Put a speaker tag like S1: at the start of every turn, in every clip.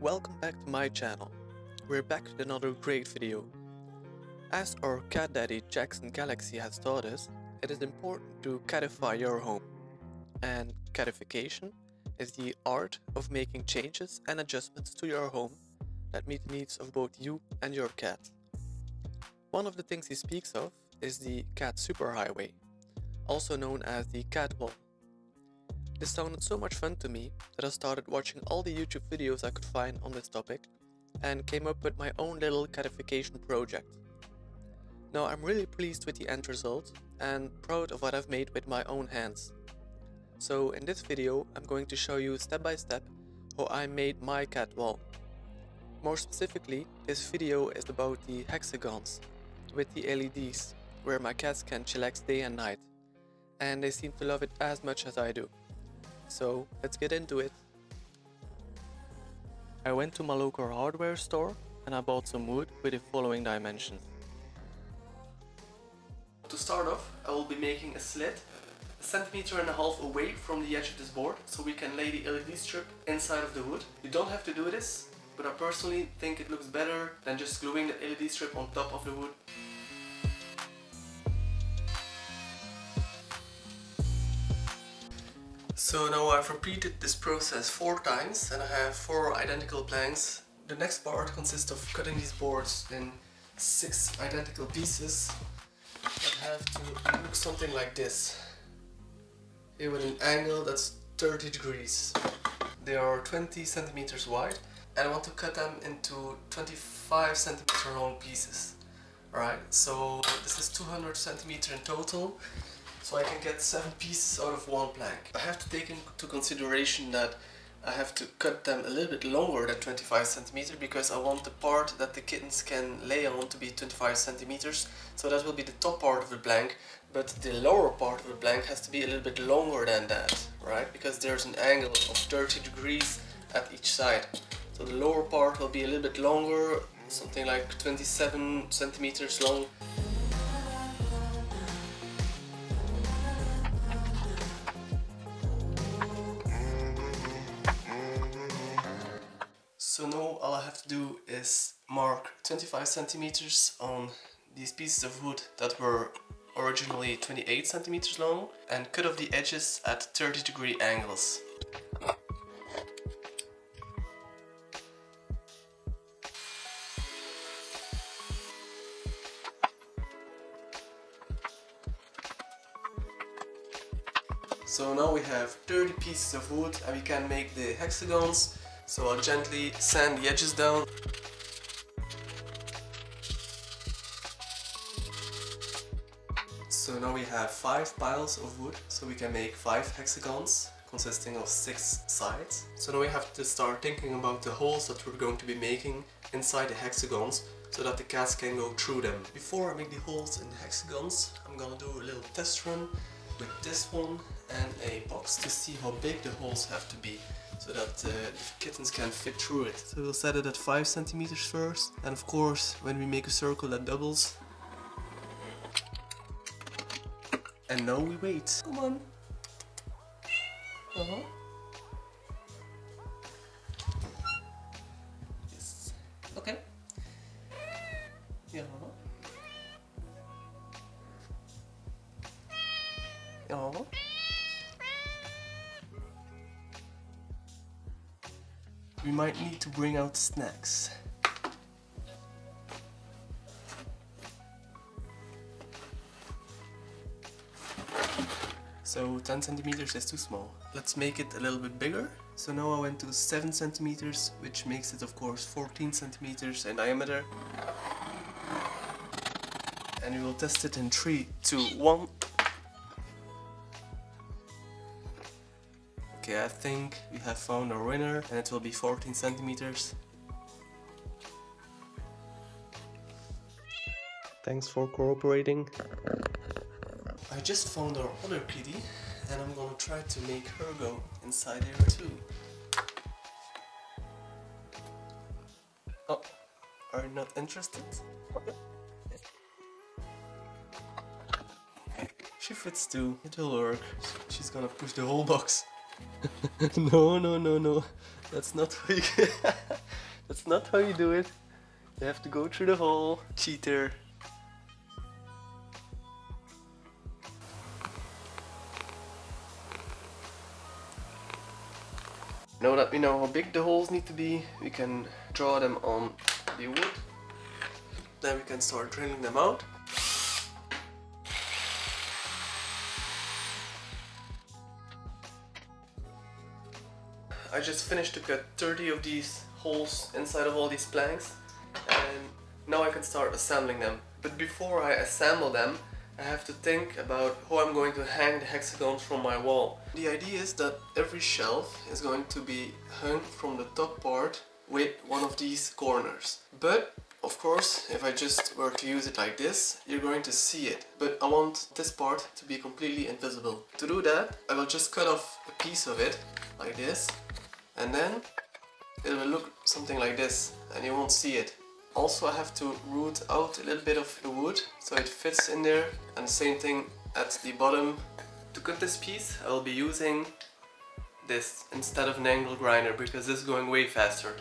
S1: welcome back to my channel. We're back with another great video. As our cat daddy Jackson Galaxy has taught us, it is important to catify your home. And catification is the art of making changes and adjustments to your home that meet the needs of both you and your cat. One of the things he speaks of is the CAT SUPERHIGHWAY, also known as the cat wall. This sounded so much fun to me that I started watching all the YouTube videos I could find on this topic and came up with my own little catification project. Now I'm really pleased with the end result and proud of what I've made with my own hands. So in this video I'm going to show you step by step how I made my cat wall. More specifically, this video is about the hexagons with the LEDs where my cats can chillax day and night, and they seem to love it as much as I do. So let's get into it. I went to my local hardware store and I bought some wood with the following dimensions. To start off, I will be making a slit 1.5 cm away from the edge of this board so we can lay the LED strip inside of the wood. You don't have to do this, but I personally think it looks better than just gluing the LED strip on top of the wood. So now I've repeated this process 4 times and I have 4 identical planks. The next part consists of cutting these boards in 6 identical pieces that have to look something like this. Here with an angle that's 30 degrees. They are 20 centimeters wide and I want to cut them into 25 centimeter long pieces. Alright, so this is 200 centimeters in total. So I can get 7 pieces out of 1 plank. I have to take into consideration that I have to cut them a little bit longer than 25 centimeters because I want the part that the kittens can lay on to be 25 centimeters. So that will be the top part of the plank, but the lower part of the plank has to be a little bit longer than that, right? Because there's an angle of 30 degrees at each side. So the lower part will be a little bit longer, something like 27 centimeters long. So now all I have to do is mark 25 centimeters on these pieces of wood that were originally 28 centimeters long and cut off the edges at 30-degree angles. So now we have 30 pieces of wood and we can make the hexagons. So I'll gently sand the edges down. So now we have 5 piles of wood, so we can make 5 hexagons consisting of 6 sides. So now we have to start thinking about the holes that we're going to be making inside the hexagons so that the cats can go through them. Before I make the holes in the hexagons, I'm gonna do a little test run with this one and a box to see how big the holes have to be, so that the kittens can fit through it. So we'll set it at 5 centimeters first, and of course when we make a circle that doubles. And now we wait. Come on. Yes. Okay. Yeah. Yeah. We might need to bring out snacks. So 10 centimeters is too small. Let's make it a little bit bigger. So now I went to 7 centimeters, which makes it of course 14 centimeters in diameter. And we will test it in 3, 2, 1. Okay, I think we have found our winner and it will be 14 centimeters. Thanks for cooperating. I just found our other kitty and I'm gonna try to make her go inside here too. Oh, are you not interested? She fits too, it will work. She's gonna push the whole box. No, that's not how you
S2: That's not how you do it. You have to go through the hole. Cheater. Now that we know how big the holes need to be, we can draw them on the wood. Then we can start drilling them out. I just finished to cut 30 of these holes inside of all these planks, and now I can start assembling them. But before I assemble them, I have to think about how I'm going to hang the hexagons from my wall. The idea is that every shelf is going to be hung from the top part with one of these corners. But of course, if I just were to use it like this, you're going to see it. But I want this part to be completely invisible. To do that, I will just cut off a piece of it, like this. And then it will look something like this, and you won't see it. Also, I have to root out a little bit of the wood so it fits in there, and the same thing at the bottom. To cut this piece, I will be using this instead of an angle grinder because this is going way faster.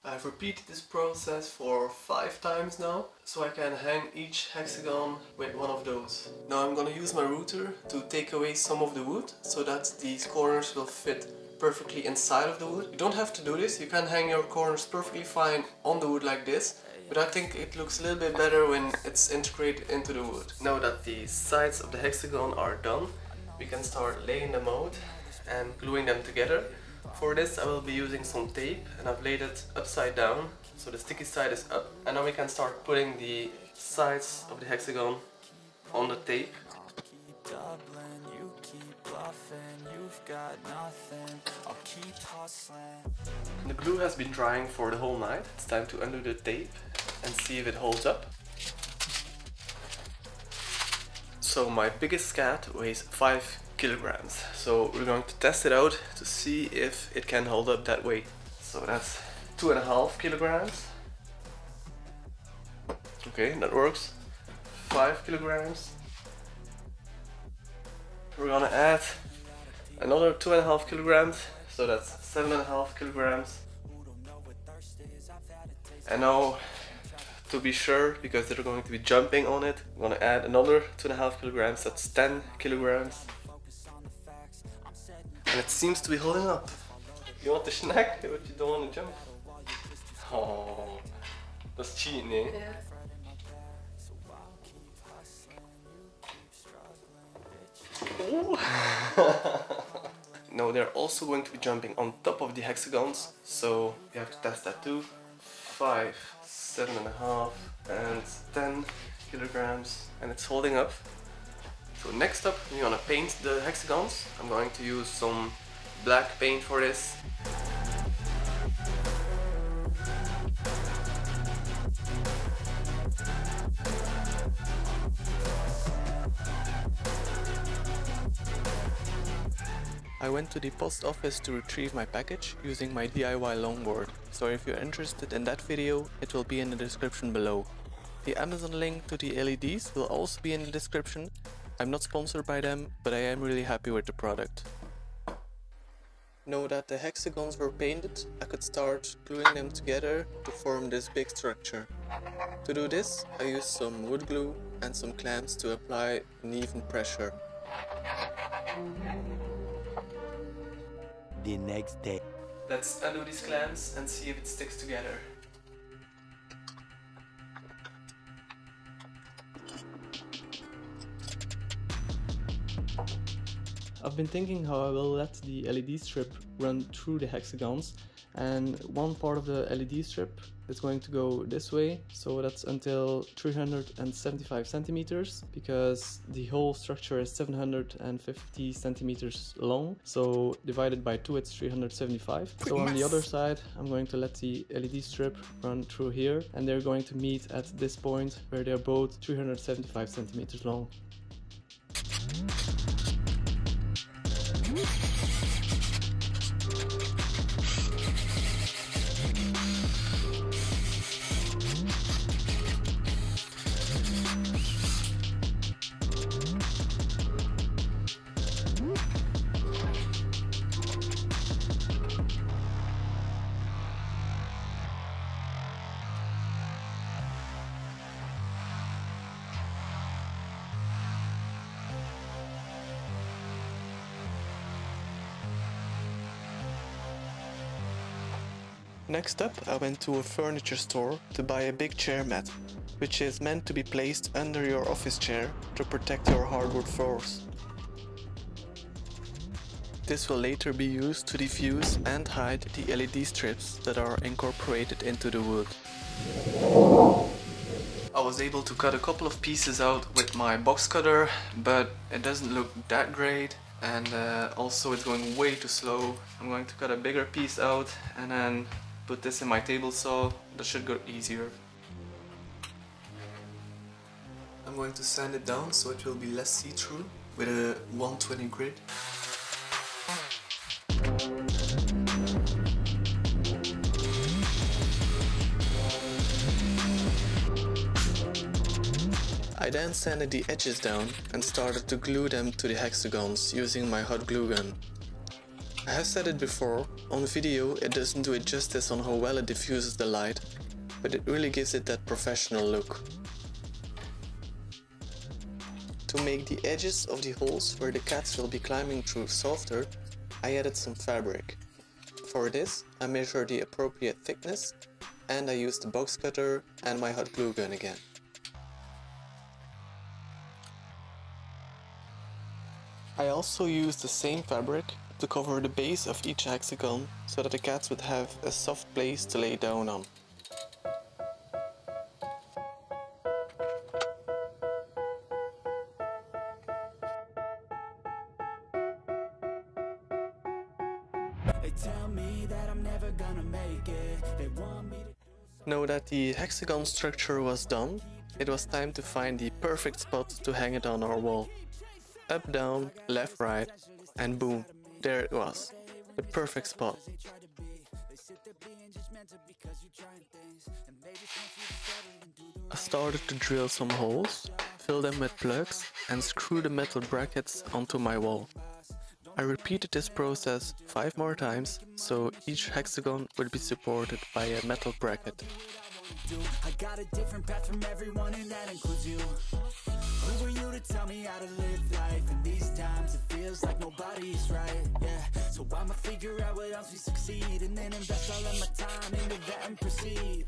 S2: I've repeated this process for 5 times now, so I can hang each hexagon with one of those. Now I'm gonna use my router to take away some of the wood so that these corners will fit perfectly inside of the wood. You don't have to do this, you can hang your corners perfectly fine on the wood like this, but I think it looks a little bit better when it's integrated into the wood. Now that the sides of the hexagon are done, we can start laying them out and gluing them together. For this I will be using some tape, and I've laid it upside down so the sticky side is up, and now we can start putting the sides of the hexagon on the tape. The glue has been drying for the whole night. It's time to undo the tape and see if it holds up. So my biggest cat weighs 5 kilograms. So we're going to test it out to see if it can hold up that weight. So that's 2.5 kilograms. Okay, that works. 5 kilograms. We're gonna add another 2.5 kilograms. So that's 7.5 kilograms. And now, to be sure, because they're going to be jumping on it, I'm gonna add another 2.5 kilograms. That's 10 kilograms. And it seems to be holding up. You want the snack, but you don't want to jump. Oh, that's cheating, eh?
S3: Yeah.
S2: No, they're also going to be jumping on top of the hexagons, so you have to test that too. 5, 7.5, and 10 kilograms, and it's holding up. So next up, we're gonna paint the hexagons. I'm going to use some black paint for this.
S1: I went to the post office to retrieve my package using my DIY longboard, so if you're interested in that video, it will be in the description below. The Amazon link to the LEDs will also be in the description. I'm not sponsored by them, but I am really happy with the product. Now that the hexagons were painted, I could start gluing them together to form this big structure. To do this, I used some wood glue and some clamps to apply an even pressure.
S4: The next day.
S2: Let's undo these clamps and see if it sticks together.
S5: I've been thinking how I will let the LED strip run through the hexagons, and one part of the LED strip is going to go this way, so that's until 375 centimeters, because the whole structure is 750 centimeters long, so divided by 2 it's 375. So on the other side I'm going to let the LED strip run through here, and they're going to meet at this point where they're both 375 centimeters long.
S1: Next up, I went to a furniture store to buy a big chair mat, which is meant to be placed under your office chair to protect your hardwood floors. This will later be used to diffuse and hide the LED strips that are incorporated into the wood. I was able to cut a couple of pieces out with my box cutter, but it doesn't look that great, and also it's going way too slow. I'm going to cut a bigger piece out and then put this in my table saw. That should go easier. I'm going to sand it down so it will be less see-through with a 120 grit. I then sanded the edges down and started to glue them to the hexagons using my hot glue gun. I have said it before, on video it doesn't do it justice on how well it diffuses the light, but it really gives it that professional look. To make the edges of the holes where the cats will be climbing through softer, I added some fabric. For this, I measured the appropriate thickness and I used the box cutter and my hot glue gun again. I also used the same fabric to cover the base of each hexagon so that the cats would have a soft place to lay down on. Now that the hexagon structure was done, it was time to find the perfect spot to hang it on our wall. Up, down, left, right, and boom, there it was, the perfect spot. I started to drill some holes, fill them with plugs, and screw the metal brackets onto my wall. I repeated this process 5 more times, so each hexagon would be supported by a metal bracket.
S3: I got a different path from everyone and that includes you. Who are you to tell me how to live life? In these times it feels like nobody's right, yeah. So I'ma figure out what else we succeed and then invest all of my time into that and proceed.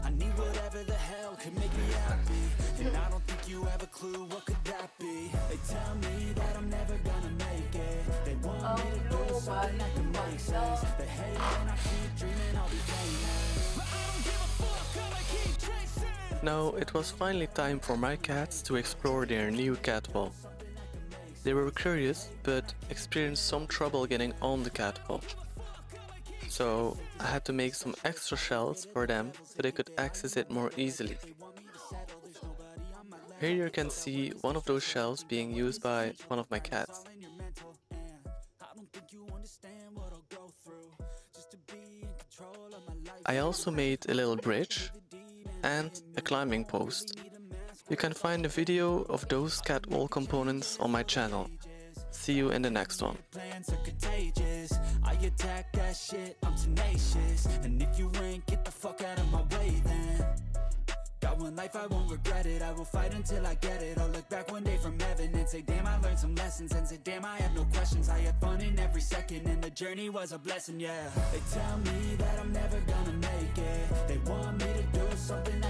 S3: I need whatever the hell could make me happy, and I don't think you have a clue what could that be. They tell me that I'm never gonna make it. They want me to do something that can make sense. They hate when I keep dreaming I'll be famous, but I don't give a fuck, I'ma keep chasing.
S1: Now it was finally time for my cats to explore their new cat wall. They were curious, but experienced some trouble getting on the cat wall. So I had to make some extra shelves for them so they could access it more easily. Here you can see one of those shelves being used by one of my cats. I also made a little bridge and a climbing post. You can find a video of those cat wall components on my channel. See you in the next one.
S3: I attack that shit, I'm tenacious. And if you ain't, get the fuck out of my way then. Got one life, I won't regret it. I will fight until I get it. I'll look back one day from heaven and say damn, I learned some lessons. And say damn, I have no questions. I had fun in every second and the journey was a blessing, yeah. They tell me that I'm never gonna make it. They want me to do something that